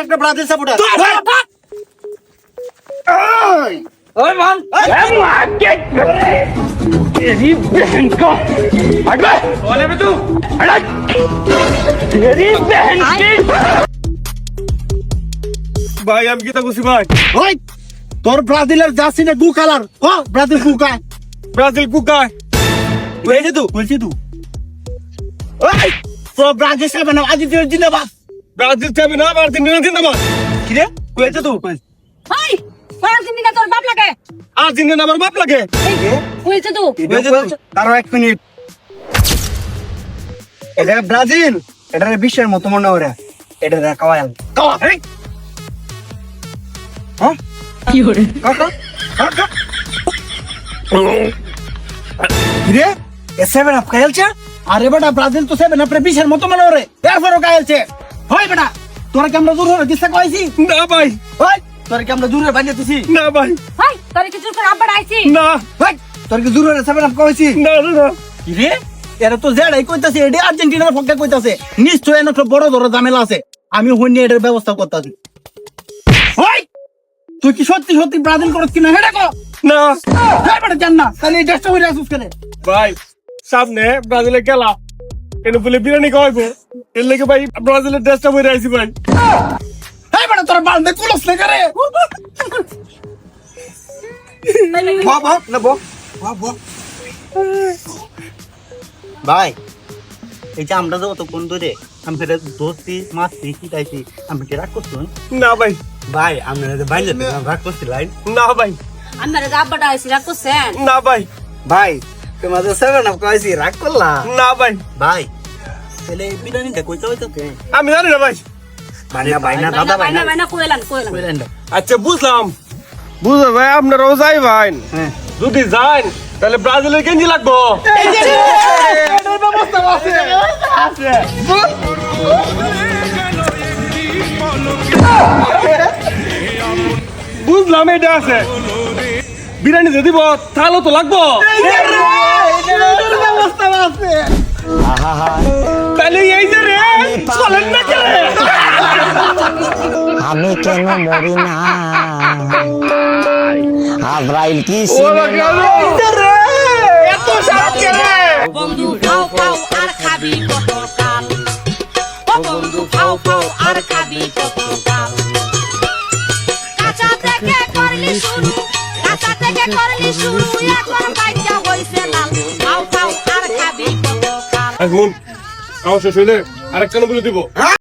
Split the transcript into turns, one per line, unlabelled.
একটা Brazil supporter.
ओए मान तेरी बहन का हट बे कौन है बे तू हट तेरी बहन की
ভাই আমি কি তা কইছি ভাই?
ওই তোর ব্রাজিলের জার্সি না গু কালার, ও ব্রাজিল কুকায়।
ব্রাজিল কুকায়
বলছি তুই ওই তোর ব্রাজিল সাবে না আজি তুই জিন্দাবাদ।
ব্রাজিল যাবে না আর্জেন্টিনা জিন্দাবাদ।
কি রে কইছে তুই?
হাই আর্জেন্টিনা তোর বাপ লাগে
আর্জেন্টিনা আমার বাপ লাগে।
কইছে তো
তারও 1 মিনিট। এটা ব্রাজিল, এটা বিশ্বের মতো মনে ওরে, এটা কাওয়াল কাওয়া। হ্যাঁ
কি হরে
কাকা রে এ 7 আপ কাইলছে। আরে বেটা ব্রাজিল তো 7 আপ রে বিশ্বের মতো মনে ওরে, এরপরও কাইলছে। হয় বেটা তোরা কি আমরা দূর হয়ে দিছে কইছি?
না ভাই,
হয় তোরা কি আমরা দূর হয়ে বাইরে দিছি?
না ভাই,
হাই তোর কি চুল করে আব্বা আইছি
না
হয় তোরা কি দূর হয়ে 7 আপ কইছি?
না না
কি রে এরা তো জেডাই কইতাছে, এডি আর্জেন্টিনার পক্ষে কইতাছে। নিশ্চয় এর একটা বড় ধরনের ঝামেলা আছে, আমি হইনি এটার ব্যবস্থা করতাছি। হয় তুই কি সত্যি সত্যি ব্রাজিল করছ কিনা হেডা কো?
না
হ্যাঁ বেটা জান না, তাহলে এই দেশটা হইরা আসুস কেন?
ভাই, সামনে ব্রাজিলের খেলা, এনে বলে বিরিয়ানি খাওয়াইবো, এর লেগে ভাই ব্রাজিলের ড্রেসটা পরে আইছি ভাই।
হ্যাঁ বেটা তোরা বান্ধে কুলস না করে। বাবা না বো বাবা ভাই, এই যে আমরা তো কোন দূরে আমি ফের দোস্তি মাস্তি শিখাইছি, আমি কি রাগ করছি?
না ভাই,
ভাই আমরা যে বাইরে রাগ করছি লাইন।
না ভাই,
আমার আব্বাটা আইছি রাগ করছেন
না ভাই,
ভাই তোমাদের 7 আপ কইছি রাগ করলা?
না ভাই,
ভাই তাহলে বিরিয়ানিটা কইতে হইতো কে?
আমি জানি না ভাই।
বাইনা বাইনা দাদা বাইনা
বাইনা কইলাম
কইলেন না।
আচ্ছা বুঝলাম, বুঝলো ভাই, আপনারাও যাই ভাই।
হ্যাঁ
যদি যান তাহলে ব্রাজিলের গেঞ্জি লাগবো।
এটার ব্যবস্থা আছে।
বুঝলাম এটা আছে, বিরিয়ানি যদি দিব তাহলে তো লাগবো।
এটার ব্যবস্থা আছে।
তাহলে এই যে রে চলেন না কেন?
আমি কেন মরি না আব্রাইল কি
এত সাপ কেন?
বন্ধু খাও খাও আর খাবি কত কাল ও বন্ধু খাও খাও আর খাবি কত কাল কাঁচা থেকে করলি শুরু এখন বাইচা হইছে লাল খাও খাও আর খাবি কত কাল
এখন খাওয়া শেষ হইলে আরেকটা বলে দিব।